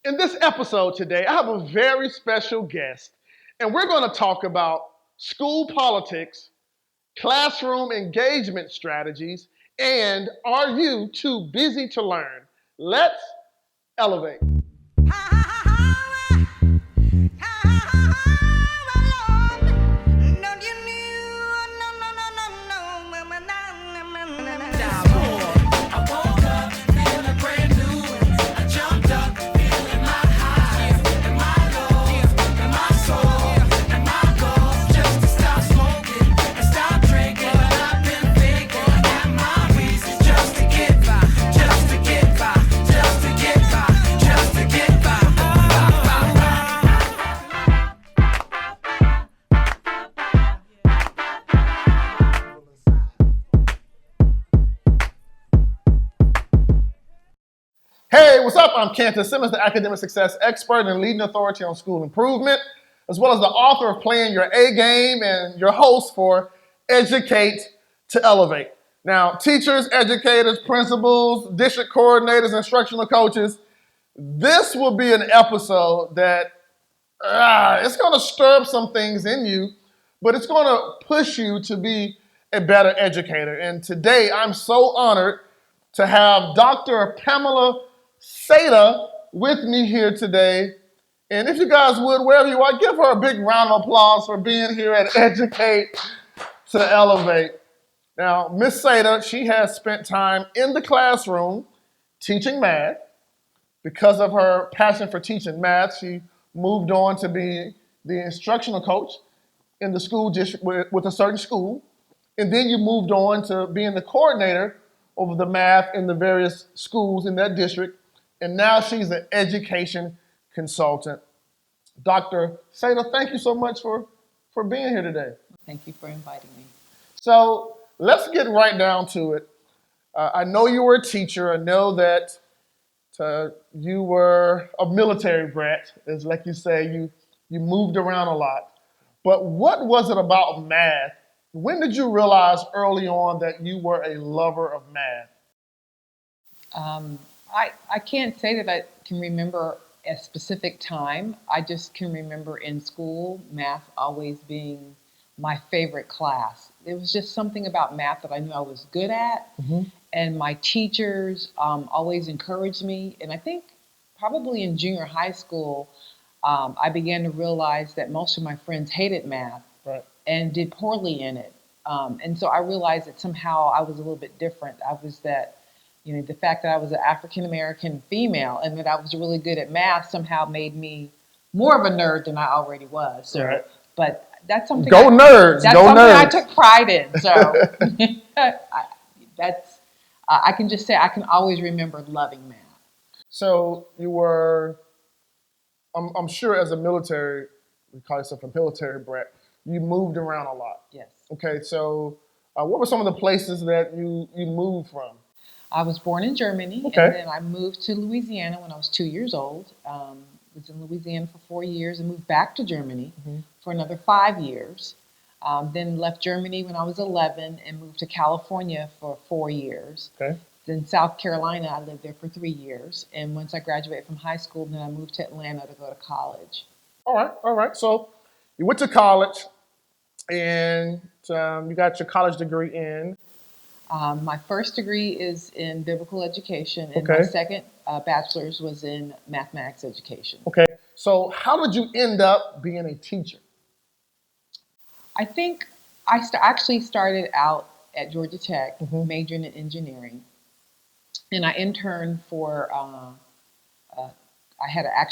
In this episode today, I have a very special guest, and we're going to talk about school politics, classroom engagement strategies, and are you too busy to learn? Let's elevate. Hey, what's up? I'm Kantis Simmons, the academic success expert and leading authority on school improvement, as well as the author of Playing Your A Game and your host for Educate to Elevate. Now, teachers, educators, principals, district coordinators, instructional coaches, this will be an episode that it's going to stir up some things in you, but it's going to push you to be a better educator. And today, I'm so honored to have Dr. Pamela Seda with me here today. And if you guys would, wherever you are, give her a big round of applause for being here at Educate to Elevate. Now, Miss Seda, she has spent time in the classroom teaching math. Because of her passion for teaching math, she moved on to be the instructional coach in the school district with a certain school. And then you moved on to being the coordinator over the math in the various schools in that district. And now she's an education consultant. Dr. Seda, thank you so much for being here today. Thank you for inviting me. So let's get right down to it. I know you were a teacher. I know that you were a military brat, as like you say, you moved around a lot. But what was it about math? When did you realize early on that you were a lover of math? I can't say that I can remember a specific time. I just can remember in school, math always being my favorite class. There was just something about math that I knew I was good at. Mm-hmm. And my teachers always encouraged me. And I think probably in junior high school, I began to realize that most of my friends hated math. Right. And did poorly in it. And so I realized that somehow I was a little bit different. I was that, the fact that I was an African-American female and that I was really good at math somehow made me more of a nerd than I already was. So, right. But that's something I took pride in. So I can just say I can always remember loving math. So you were, I'm sure as a military, we call yourself a military brat, you moved around a lot. Yes. Okay, so what were some of the places that you moved from? I was born in Germany, okay. And then I moved to Louisiana when I was 2 years old. Was in Louisiana for 4 years and moved back to Germany for another 5 years. Then left Germany when I was 11 and moved to California for 4 years. Okay. Then South Carolina, I lived there for 3 years. And once I graduated from high school, then I moved to Atlanta to go to college. All right. So you went to college and you got your college degree in? My first degree is in biblical education, and my second bachelor's was in mathematics education. Okay. So how did you end up being a teacher? I think I actually started out at Georgia Tech, majoring in engineering, and I interned for. I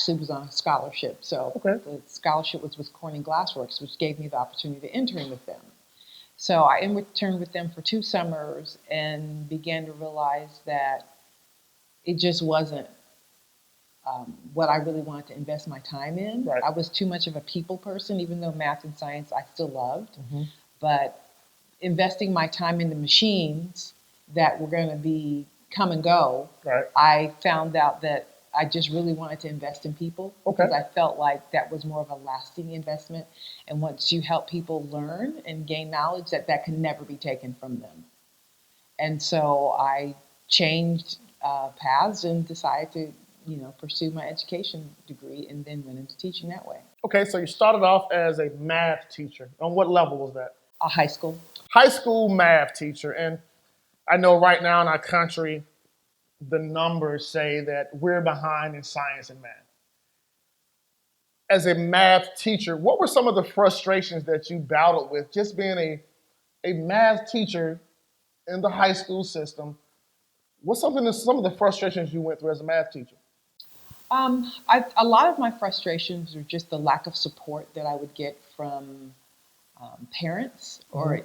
was on a scholarship, so the scholarship was with Corning Glassworks, which gave me the opportunity to intern with them. So I interned with them for 2 summers and began to realize that it just wasn't what I really wanted to invest my time in. Right. I was too much of a people person, even though math and science I still loved. But investing my time in the machines that were going to be come and go, I found out that I just really wanted to invest in people because I felt like that was more of a lasting investment. And once you help people learn and gain knowledge, that can never be taken from them. And so I changed paths and decided to pursue my education degree and then went into teaching that way. Okay, so you started off as a math teacher. On what level was that? A high school. High school math teacher. And I know right now in our country, the numbers say that we're behind in science and math. As a math teacher, what were some of the frustrations that you battled with just being a math teacher in the high school system? What's some of the frustrations you went through as a math teacher? A lot of my frustrations were just the lack of support that I would get from parents, or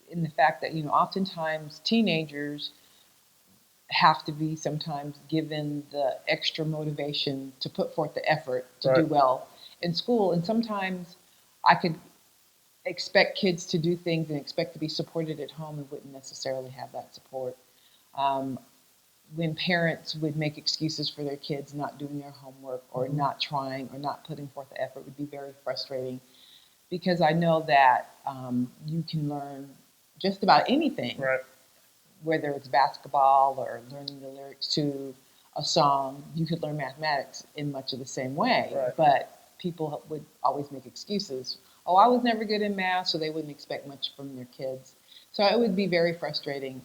in the fact that, oftentimes teenagers have to be sometimes given the extra motivation to put forth the effort to do well in school. And sometimes I could expect kids to do things and expect to be supported at home and wouldn't necessarily have that support. When parents would make excuses for their kids not doing their homework or not trying or not putting forth the effort would be very frustrating, because I know that you can learn just about anything, whether it's basketball or learning the lyrics to a song. You could learn mathematics in much of the same way, but people would always make excuses. Oh, I was never good in math, so they wouldn't expect much from their kids. So it would be very frustrating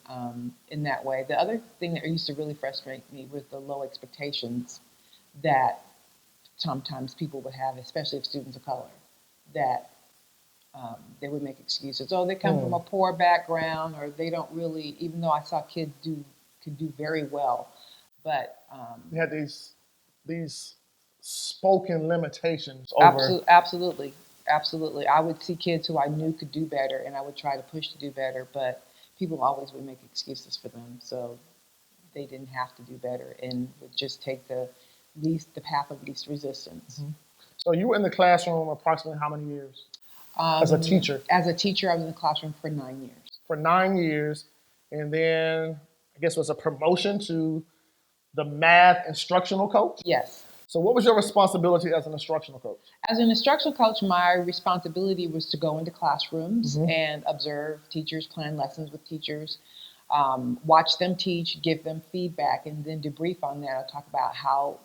in that way. The other thing that used to really frustrate me was the low expectations that sometimes people would have, especially if students of color, that they would make excuses. Oh, they come from a poor background, or they don't really, even though I saw kids could do very well. But you had these spoken limitations over. Absolutely. I would see kids who I knew could do better, and I would try to push to do better, but people always would make excuses for them. So they didn't have to do better and would just take the path of least resistance. So you were in the classroom approximately how many years as a teacher? As a teacher, I was in the classroom for 9 years. For 9 years, and then I guess it was a promotion to the math instructional coach? Yes. So what was your responsibility as an instructional coach? As an instructional coach, my responsibility was to go into classrooms and observe teachers, plan lessons with teachers, watch them teach, give them feedback, and then debrief on that. I'll talk about how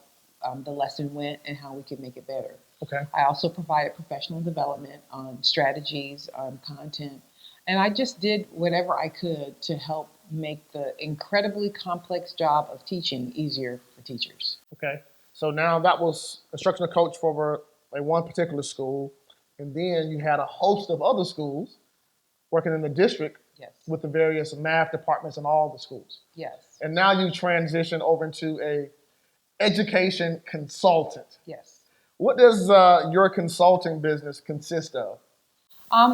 the lesson went and how we could make it better. Okay. I also provided professional development on strategies, on content, and I just did whatever I could to help make the incredibly complex job of teaching easier for teachers. Okay. So now that was instructional coach for one particular school, and then you had a host of other schools working in the district with the various math departments in all the schools. Yes. And now you transition over into a education consultant. Yes. What does your consulting business consist of?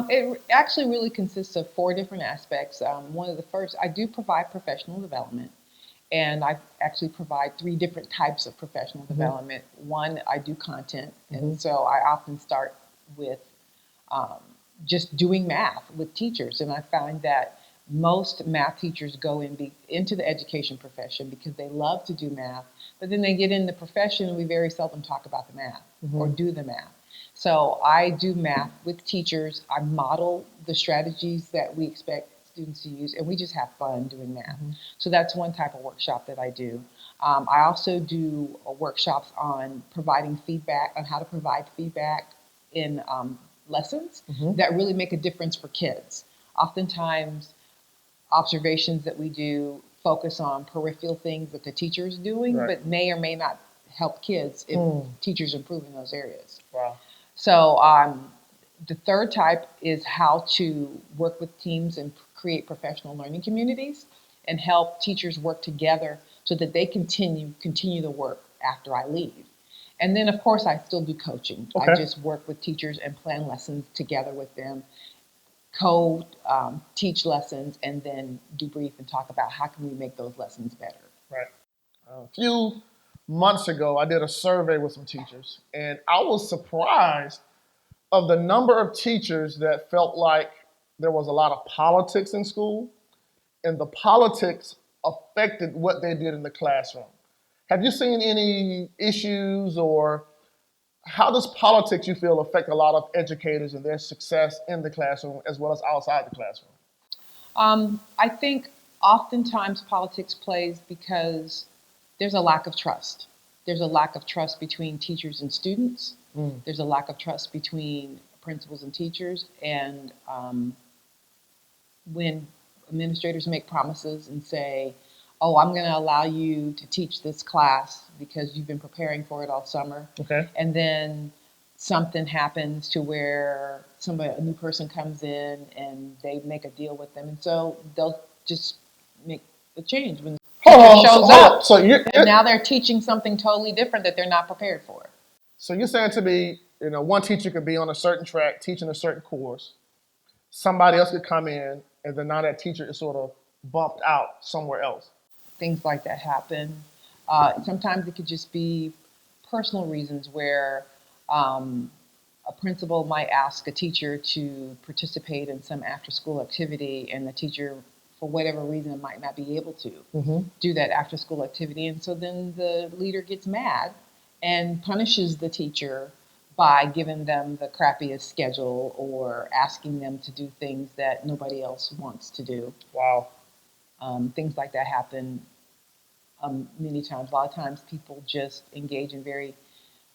It actually really consists of 4 different aspects. One of the first, I do provide professional development. And I actually provide 3 different types of professional development. One, I do content. And so I often start with just doing math with teachers. And I find that most math teachers go into the education profession because they love to do math. But then they get in the profession and we very seldom talk about the math or do the math. So I do math with teachers. I model the strategies that we expect students to use, and we just have fun doing math. So that's one type of workshop that I do. I also do workshops on providing feedback, on how to provide feedback in lessons that really make a difference for kids. Oftentimes, observations that we do focus on peripheral things that the teacher is doing, but may or may not help kids if teachers improve in those areas. Wow. So the third type is how to work with teams and create professional learning communities and help teachers work together so that they continue the work after I leave. And then, of course, I still do coaching. I just work with teachers and plan lessons together with them, teach lessons, and then debrief and talk about how can we make those lessons better. Right. A few months ago, I did a survey with some teachers, and I was surprised of the number of teachers that felt like there was a lot of politics in school, and the politics affected what they did in the classroom. Have you seen any issues, or how does politics, you feel, affect a lot of educators and their success in the classroom as well as outside the classroom? I think oftentimes politics plays because there's a lack of trust. There's a lack of trust between teachers and students. Mm. There's a lack of trust between principals and teachers. And when administrators make promises and say, oh, I'm going to allow you to teach this class because you've been preparing for it all summer. Okay. And then something happens to where a new person comes in and they make a deal with them. And so they'll just make a change when the teacher shows up. So and now they're teaching something totally different that they're not prepared for. So you're saying to me, one teacher could be on a certain track teaching a certain course. Somebody else could come in, and then now that teacher is sort of bumped out somewhere else. Things like that happen. Sometimes it could just be personal reasons where a principal might ask a teacher to participate in some after-school activity, and the teacher, for whatever reason, might not be able to do that after-school activity. And so then the leader gets mad and punishes the teacher by giving them the crappiest schedule or asking them to do things that nobody else wants to do. Wow. Things like that happen many times. A lot of times people just engage in very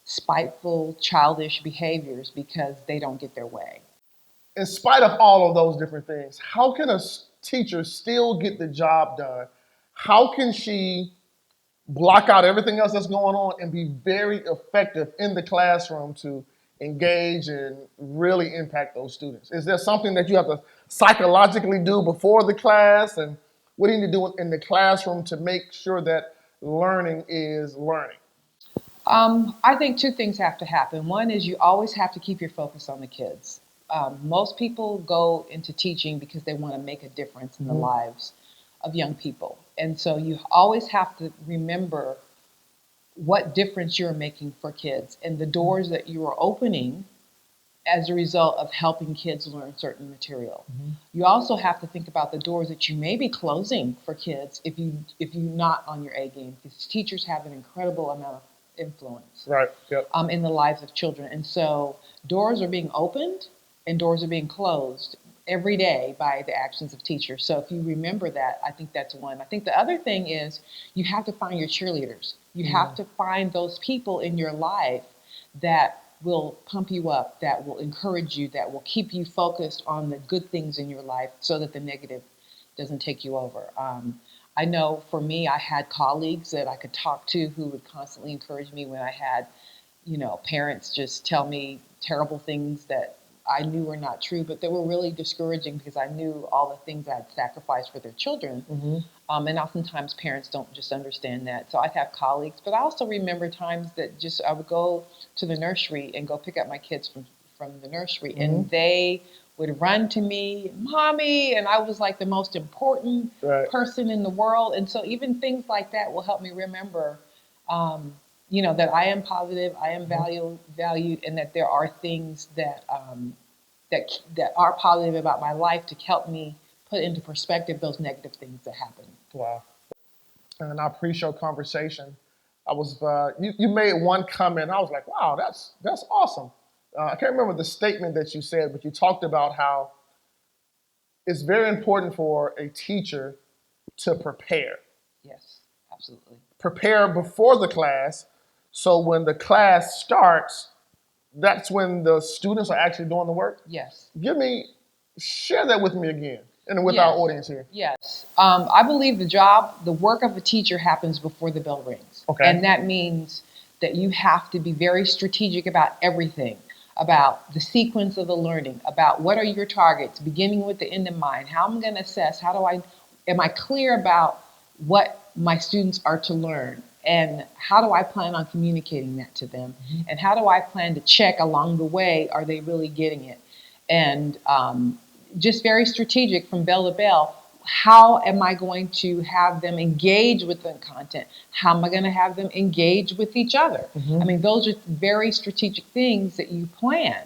spiteful, childish behaviors because they don't get their way. In spite of all of those different things, how can a teacher still get the job done? How can she block out everything else that's going on and be very effective in the classroom to engage and really impact those students? Is there something that you have to psychologically do before the class? And what do you need to do in the classroom to make sure that learning is learning? I think two things have to happen. One is you always have to keep your focus on the kids. Most people go into teaching because they want to make a difference in the lives of young people. And so you always have to remember what difference you're making for kids and the doors that you are opening as a result of helping kids learn certain material. You also have to think about the doors that you may be closing for kids if you're not on your A game, because teachers have an incredible amount of influence in the lives of children. And so doors are being opened and doors are being closed every day by the actions of teachers. So if you remember that, I think that's one. I think the other thing is you have to find your cheerleaders. You have to find those people in your life that will pump you up, that will encourage you, that will keep you focused on the good things in your life so that the negative doesn't take you over. I know for me, I had colleagues that I could talk to who would constantly encourage me when I had, parents just tell me terrible things that I knew were not true, but they were really discouraging because I knew all the things I had sacrificed for their children. And oftentimes parents don't just understand that. So I'd have colleagues, but I also remember times that I would go to the nursery and go pick up my kids from the nursery, and they would run to me, "Mommy," and I was like the most important person in the world. And so even things like that will help me remember, that I am positive, I am valued, and that there are things that are positive about my life to help me put into perspective those negative things that happen. Wow. And I appreciate your conversation. I was you made one comment. I was like, wow, that's awesome. I can't remember the statement that you said, but you talked about how it's very important for a teacher to prepare. Yes, absolutely. Prepare before the class, so when the class starts, that's when the students are actually doing the work. Yes. Share that with me again, and with our audience here. Yes. I believe the work of a teacher happens before the bell rings. Okay. And that means that you have to be very strategic about everything, about the sequence of the learning, about what are your targets, beginning with the end in mind, how I'm going to assess, am I clear about what my students are to learn, and how do I plan on communicating that to them, and how do I plan to check along the way, are they really getting it? And just very strategic from bell to bell. How am I going to have them engage with the content? How am I going to have them engage with each other? I mean, those are very strategic things that you plan.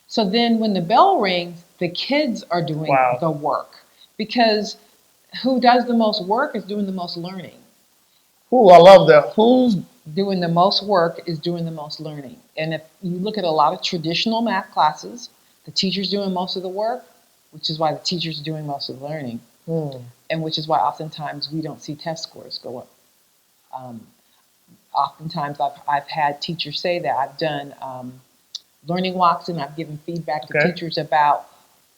So then when the bell rings, the kids are doing the work, because who does the most work is doing the most learning. Ooh, I love that. Who's doing the most work is doing the most learning. And if you look at a lot of traditional math classes, the teacher's doing most of the work, which is why the teacher's doing most of the learning. And which is why oftentimes we don't see test scores go up. Oftentimes, I've had teachers say that. I've done learning walks, and I've given feedback to teachers about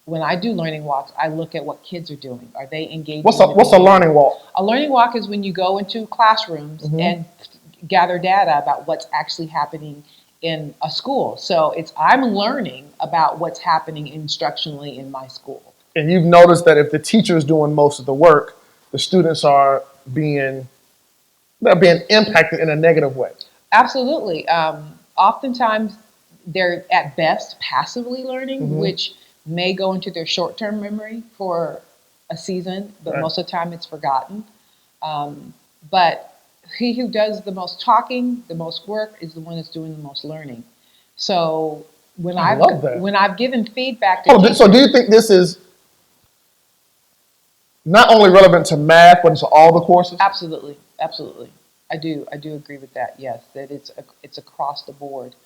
when I do learning walks, I look at what kids are doing. Are they engaging? What's a learning walk? A learning walk is when you go into classrooms and gather data about what's actually happening in a school. So I'm learning about what's happening instructionally in my school. And you've noticed that if the teacher is doing most of the work, the students are being impacted in a negative way. Absolutely. Oftentimes, they're at best passively learning, which may go into their short-term memory for a season, but most of the time it's forgotten. But he who does the most talking, the most work, is the one that's doing the most learning. So when I've given feedback to teachers, so do you think this is not only relevant to math, but to all the courses? Absolutely, absolutely. I do agree with that. Yes, that it's across the board.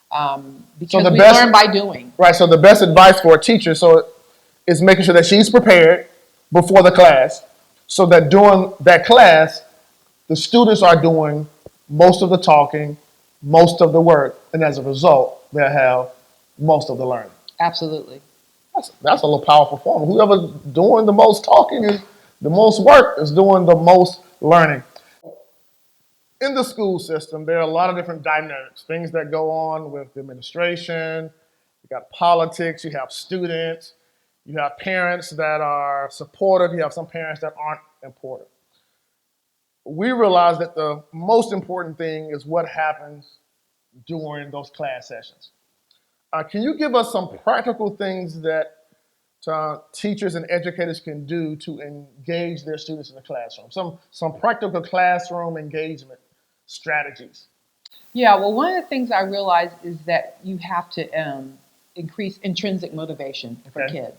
Because we learn by doing. Right. So the best advice for a teacher is making sure that she's prepared before the class, so that during that class, the students are doing most of the talking, most of the work, and as a result, they'll have most of the learning. Absolutely. That's a little powerful formula. Whoever's doing the most talking is the most work is doing the most learning. In the school system, there are a lot of different dynamics, things that go on with the administration. You got politics, you have students, you have parents that are supportive, you have some parents that aren't important. We realize that the most important thing is what happens during those class sessions. Can you give us some practical things that teachers and educators can do to engage their students in the classroom? Some practical classroom engagement strategies. Yeah, well, one of the things I realized is that you have to increase intrinsic motivation for kids.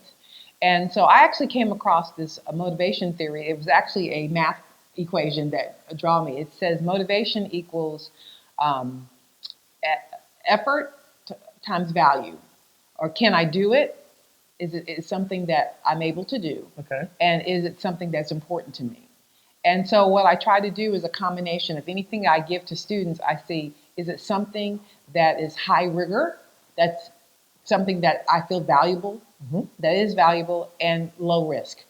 And so I actually came across this motivation theory. It was actually a math equation that drew me. It says motivation equals effort times value. Or can I do it? Is it something that I'm able to do? And is it something that's important to me? And so what I try to do is a combination of anything I give to students. I see, is it something that is high rigor, that's something that I feel valuable, that is valuable, and low risk.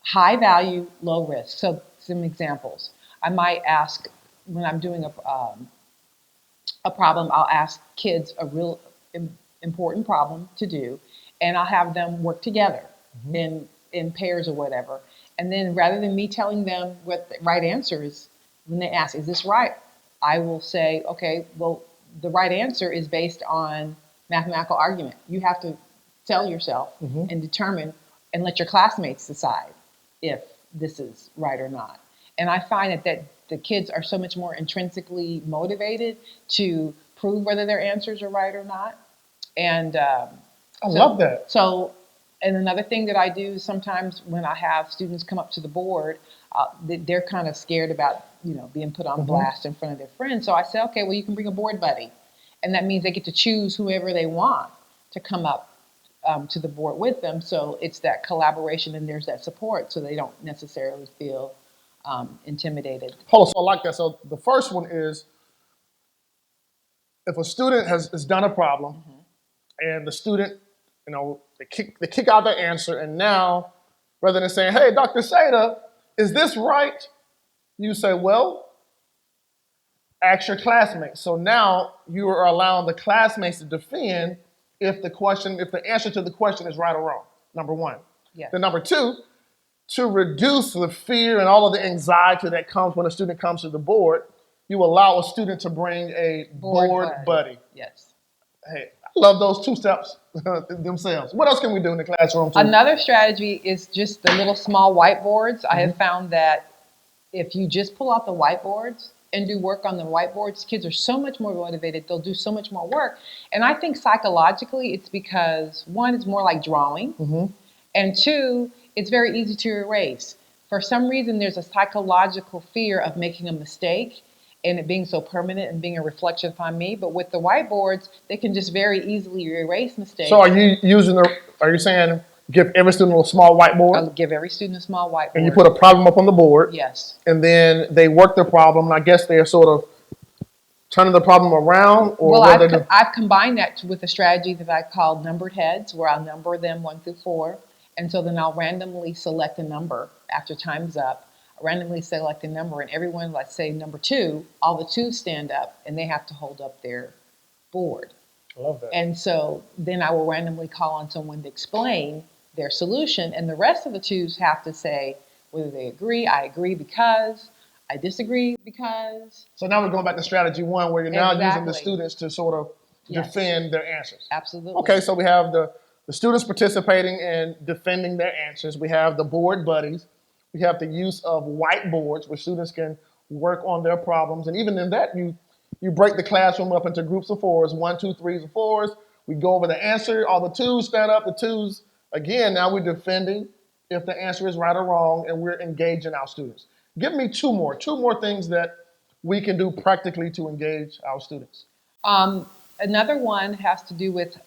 High value, low risk. So some examples. I might ask, when I'm doing a problem, I'll ask kids a real important problem to do, and I'll have them work together in pairs or whatever. And then rather than me telling them what the right answer is, when they ask, is this right? I will say, okay, well, the right answer is based on mathematical argument. You have to tell yourself and determine and let your classmates decide if this is right or not. And I find that the kids are so much more intrinsically motivated to prove whether their answers are right or not. And I love that. So, and another thing that I do sometimes when I have students come up to the board, they're kind of scared about, being put on blast in front of their friends. So I say, okay, well, you can bring a board buddy. And that means they get to choose whoever they want to come up to the board with them. So it's that collaboration and there's that support so they don't necessarily feel intimidated. So I like that. So the first one is, if a student has done a problem and the student, they kick out their answer, and now rather than saying, hey, Dr. Seda, is this right? You say, well, ask your classmates. So now you are allowing the classmates to defend if the answer to the question is right or wrong, number one. Yes. Then number two, to reduce the fear and all of the anxiety that comes when a student comes to the board, you allow a student to bring a board buddy. Yes. Hey, I love those two steps themselves. What else can we do in the classroom? Another strategy is just the little small whiteboards. I have found that if you just pull out the whiteboards and do work on the whiteboards, kids are so much more motivated. They'll do so much more work. And I think psychologically it's because, one, it's more like drawing. And two, it's very easy to erase. For some reason, there's a psychological fear of making a mistake and it being so permanent and being a reflection upon me. But with the whiteboards, they can just very easily erase mistakes. So are you saying give every student a small whiteboard. I'll give every student a small whiteboard. And you put a problem up on the board. Yes. And then they work the problem. And I guess they're sort of turning the problem around, or well, what I've combined that with a strategy that I call numbered heads, where I'll number them 1 through 4. And so then I'll randomly select a number after time's up. I randomly select a number, and everyone, let's say number 2, all the 2s stand up, and they have to hold up their board. I love that. And so then I will randomly call on someone to explain their solution, and the rest of the 2s have to say whether they agree, I agree because, I disagree because. So now we're going back to strategy 1, where you're now using the students to sort of defend their answers. Absolutely. Okay, so we have the students participating in defending their answers. We have the board buddies. We have the use of whiteboards where students can work on their problems. And even in that, you break the classroom up into groups of 4s, 1, 2, 3s, and 4s. We go over the answer. All the 2s stand up. The 2s, again, now we're defending if the answer is right or wrong, and we're engaging our students. Give me two more things that we can do practically to engage our students. Another one has to do with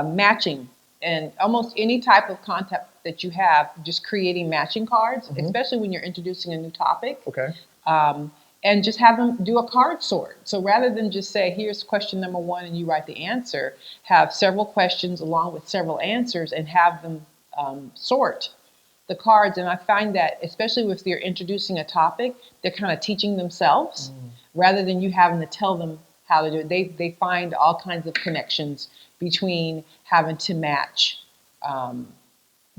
matching, and almost any type of content that you have, just creating matching cards, especially when you're introducing a new topic. Okay. And just have them do a card sort. So rather than just say, here's question number 1 and you write the answer, have several questions along with several answers and have them sort the cards. And I find that, especially if they're introducing a topic, they're kind of teaching themselves rather than you having to tell them how to do it. They find all kinds of connections between having to match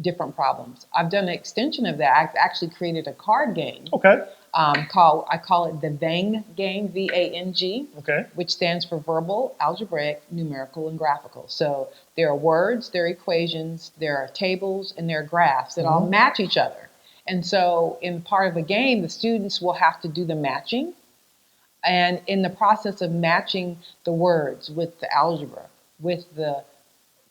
different problems. I've done an extension of that. I've actually created a card game. Okay. I call it the VANG game, VANG, okay, which stands for verbal, algebraic, numerical, and graphical. So there are words, there are equations, there are tables, and there are graphs that all match each other. And so in part of the game, the students will have to do the matching. And in the process of matching the words with the algebra, with the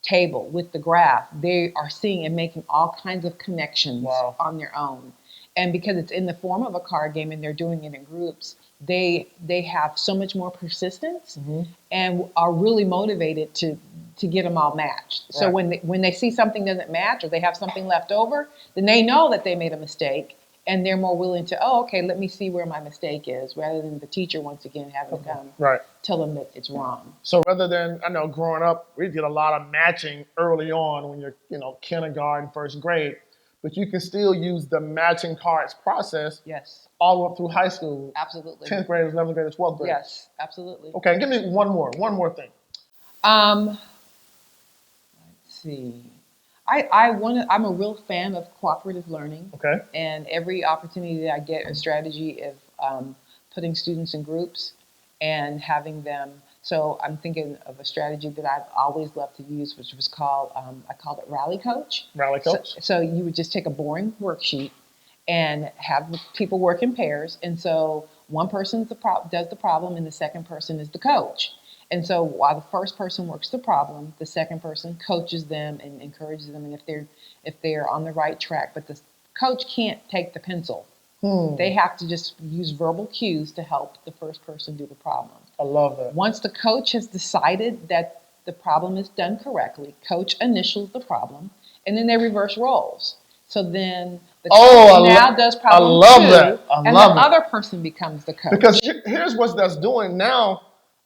table, with the graph, they are seeing and making all kinds of connections on their own. And because it's in the form of a card game and they're doing it in groups, they have so much more persistence and are really motivated to get them all matched. Right. So when they see something doesn't match or they have something left over, then they know that they made a mistake and they're more willing to, okay, let me see where my mistake is, rather than the teacher once again having to come tell them that it's wrong. So rather than, I know growing up, we did a lot of matching early on when you're, kindergarten, first grade. But you can still use the matching cards process all the way up through high school. Absolutely. 10th grade, 11th grade, 12th grade. Yes, absolutely. Okay, give me one more thing. Let's see. I'm a real fan of cooperative learning. Okay. And every opportunity that I get, a strategy of putting students in groups and having them. So I'm thinking of a strategy that I've always loved to use, which was called, I called it Rally Coach. Rally Coach. So you would just take a boring worksheet and have people work in pairs. And so one person does the problem and the second person is the coach. And so while the first person works the problem, the second person coaches them and encourages them. And if they're on the right track, but the coach can't take the pencil. They have to just use verbal cues to help the first person do the problem. I love that. Once the coach has decided that the problem is done correctly, coach initials the problem, and then they reverse roles. So then the coach now does problem 2, and the other person becomes the coach. Because here's what that's doing now.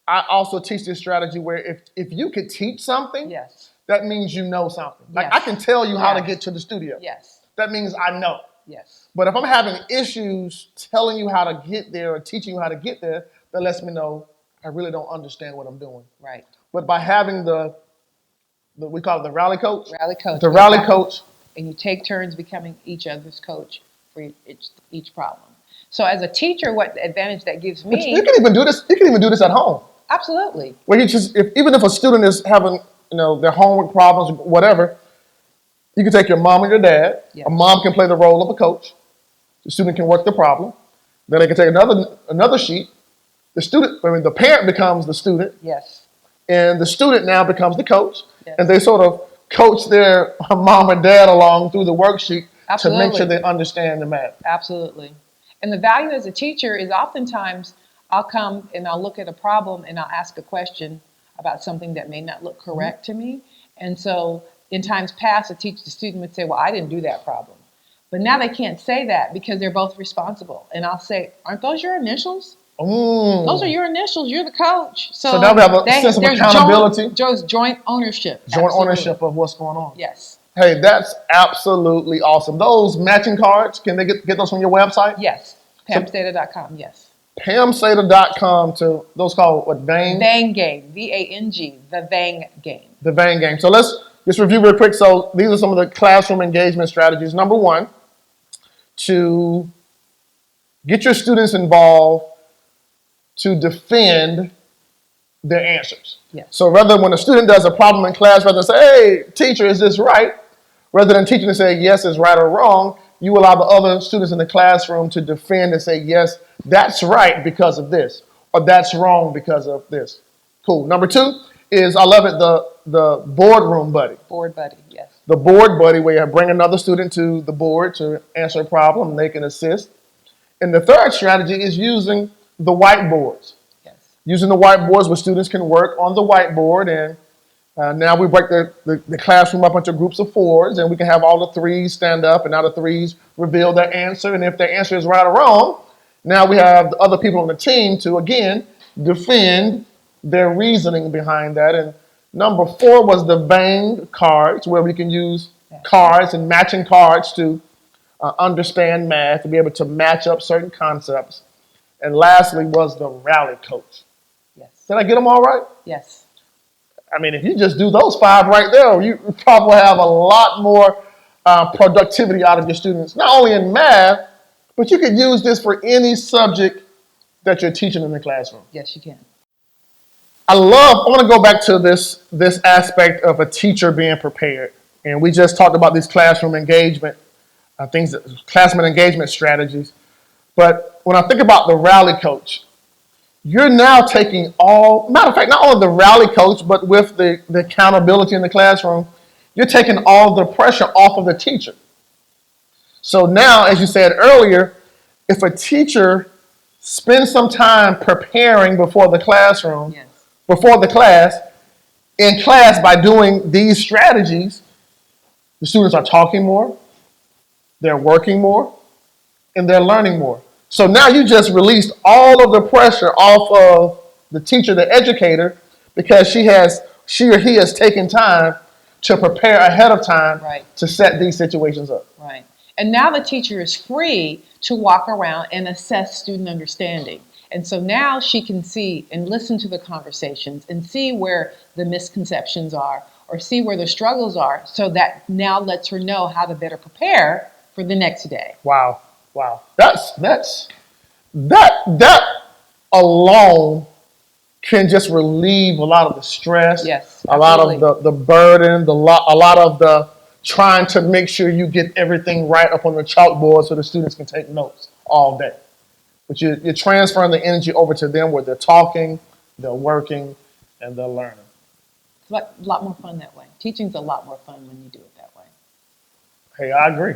I also teach this strategy where if you could teach something, that means you know something. Like I can tell you how to get to the studio. That means I know. But if I'm having issues telling you how to get there or teaching you how to get there, that lets me know I really don't understand what I'm doing. Right. But by having we call it the Rally Coach. Rally Coach. The Rally Coach. And you take turns becoming each other's coach for each problem. So as a teacher, what advantage that gives me? You can even do this. You can even do this at home. Absolutely. Where even if a student is having their homework problems, whatever, you can take your mom and your dad. A mom can play the role of a coach. The student can work the problem. Then they can take another sheet. The parent becomes the student. And the student now becomes the coach. And they sort of coach their mom and dad along through the worksheet to make sure they understand the math. Absolutely. And the value as a teacher is oftentimes I'll come and I'll look at a problem and I'll ask a question about something that may not look correct to me. And so in times past, the student would say, well, I didn't do that problem. But now they can't say that because they're both responsible. And I'll say, aren't those your initials? Those are your initials. You're the coach. So now we have a sense of accountability. Joint ownership. Joint ownership of what's going on. Yes. Hey, that's absolutely awesome. Those matching cards, can they get those from your website? Yes. PamSeda.com, yes. PamSeda.com to those called what, Vang? Vang game. V-A-N-G. The Vang game. The Vang game. So let's just review real quick. So these are some of the classroom engagement strategies. Number one, to get your students involved to defend their answers. Yes. So rather when a student does a problem in class, rather than say, hey, teacher, is this right? Rather than teaching to say, yes, it's right or wrong, you allow the other students in the classroom to defend and say, yes, that's right because of this, or that's wrong because of this. Cool. Number two is, I love it, the boardroom buddy. Board buddy, yes. The board buddy, where you bring another student to the board to answer a problem and they can assist. And the third strategy is using the whiteboards. Yes. Using the whiteboards where students can work on the whiteboard, and now we break the classroom up into groups of fours, and we can have all the threes stand up, and now the threes reveal their answer, and if their answer is right or wrong, now we have the other people on the team to, again, defend their reasoning behind that. And number four was the Vang cards, where we can use cards and matching cards to understand math, to be able to match up certain concepts. And lastly was the rally coach. Yes. Did I get them all right? Yes. I mean, if you just do those five right there, you probably have a lot more productivity out of your students, not only in math, but you could use this for any subject that you're teaching in the classroom. Yes, you can. I want to go back to this aspect of a teacher being prepared. And we just talked about these classroom engagement classroom engagement strategies. But when I think about the rally coach, you're now taking matter of fact, not only the rally coach, but with the accountability in the classroom, you're taking all the pressure off of the teacher. So now, as you said earlier, if a teacher spends some time preparing before the classroom, Yes. before the class, in class by doing these strategies, the students are talking more, they're working more, and they're learning more. So now you just released all of the pressure off of the teacher, the educator, because she or he has taken time to prepare ahead of time to set these situations up. Right. And now the teacher is free to walk around and assess student understanding. And so now she can see and listen to the conversations and see where the misconceptions are or see where the struggles are. So that now lets her know how to better prepare for the next day. Wow. That alone can just relieve a lot of the stress. Yes, a lot of the burden, a lot of the trying to make sure you get everything right up on the chalkboard so the students can take notes all day. But you're transferring the energy over to them where they're talking, they're working, and they're learning. It's a lot more fun that way. Teaching's a lot more fun when you do it that way. Hey, I agree.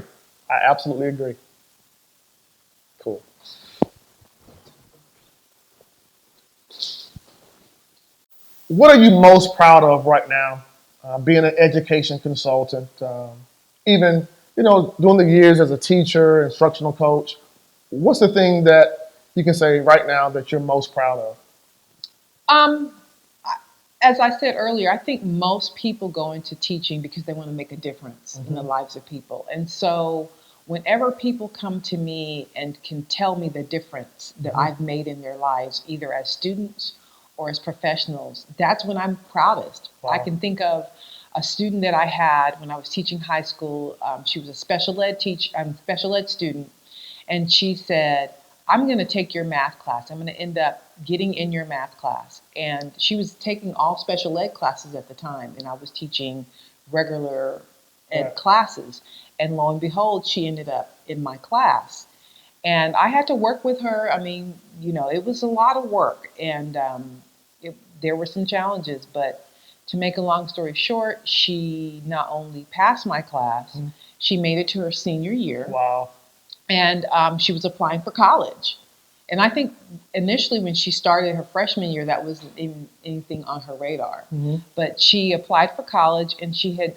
I absolutely agree. Cool. What are you most proud of right now, being an education consultant, even, doing the years as a teacher, instructional coach? What's the thing that you can say right now that you're most proud of? As I said earlier, I think most people go into teaching because they want to make a difference in the lives of people. And so whenever people come to me and can tell me the difference that I've made in their lives, either as students or as professionals, that's when I'm proudest. Wow. I can think of a student that I had when I was teaching high school. She was a special ed student, and she said, I'm going to take your math class. I'm going to end up getting in your math class. And she was taking all special ed classes at the time, and I was teaching regular ed classes. And lo and behold, she ended up in my class. And I had to work with her. I mean, it was a lot of work, and there were some challenges. But to make a long story short, she not only passed my class, she made it to her senior year. Wow. And she was applying for college. And I think initially when she started her freshman year, that wasn't even anything on her radar. But she applied for college, and she had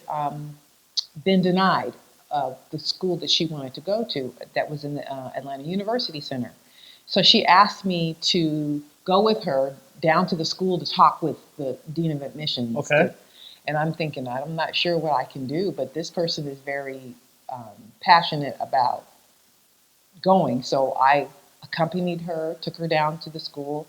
been denied the school that she wanted to go to that was in the Atlanta University Center. So she asked me to go with her down to the school to talk with the dean of admissions. Okay. And I'm thinking, I'm not sure what I can do, but this person is very passionate about going. So I accompanied her, took her down to the school.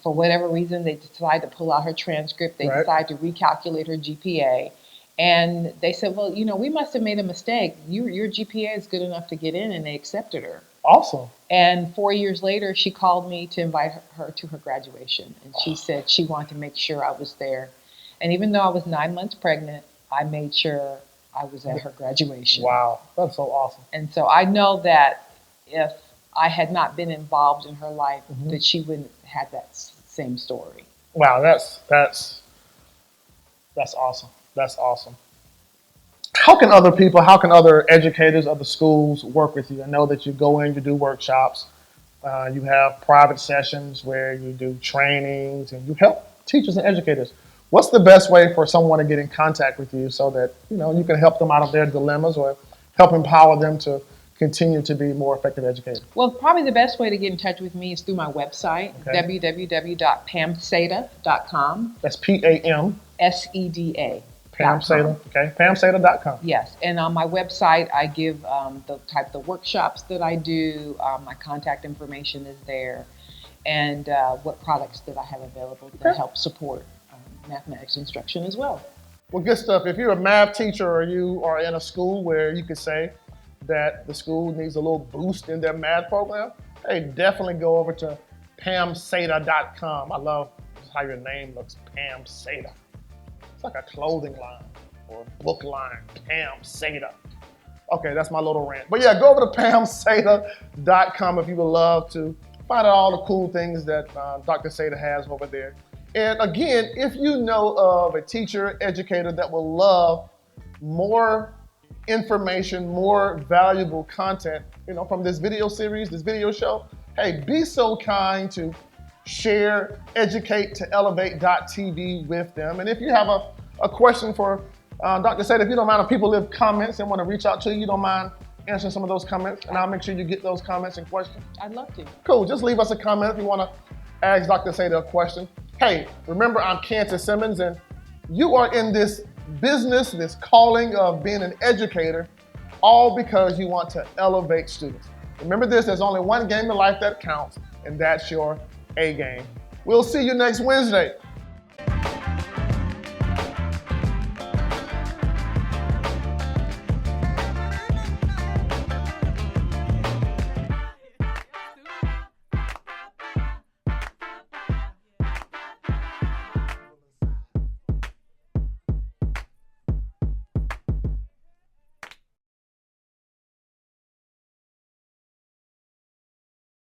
For whatever reason, they decided to pull out her transcript. They decided to recalculate her GPA. And they said, well, we must have made a mistake. Your GPA is good enough to get in, and they accepted her. Awesome. And 4 years later, she called me to invite her to her graduation. And she said she wanted to make sure I was there. And even though I was 9 months pregnant, I made sure I was at her graduation. Wow, that's so awesome. And so I know that if I had not been involved in her life, that she wouldn't have that same story. Wow, that's awesome. That's awesome. How can other educators, other schools work with you? I know that you go in, you do workshops, you have private sessions where you do trainings, and you help teachers and educators. What's the best way for someone to get in contact with you so that you can help them out of their dilemmas or help empower them to continue to be more effective educators? Well, probably the best way to get in touch with me is through my website, www.pamseda.com. That's P-A-M. S-E-D-A. Pam Seda, okay, pamseda.com. Yes, and on my website, I give the type of workshops that I do. My contact information is there, and what products that I have available to help support mathematics instruction as well. Well, good stuff. If you're a math teacher or you are in a school where you could say that the school needs a little boost in their math program, hey, definitely go over to pamseda.com. I love how your name looks, Pam Seda. It's like a clothing line or a book line, Pam Seda. Okay, that's my little rant. But yeah, go over to pamseda.com if you would love to find out all the cool things that Dr. Seda has over there. And again, if you know of a teacher, educator that will love more information, more valuable content, from this video series, this video show, hey, be so kind to share educate2elevate.tv with them. And if you have a question for Dr. Seda, if you don't mind, if people leave comments and want to reach out to you, you don't mind answering some of those comments, and I'll make sure you get those comments and questions. I'd love to. Cool, just leave us a comment if you want to ask Dr. Seda a question. Hey, remember, I'm Kantis Simmons, and you are in this business, this calling of being an educator, all because you want to elevate students. Remember this, there's only one game in life that counts, and that's your A game. We'll see you next Wednesday.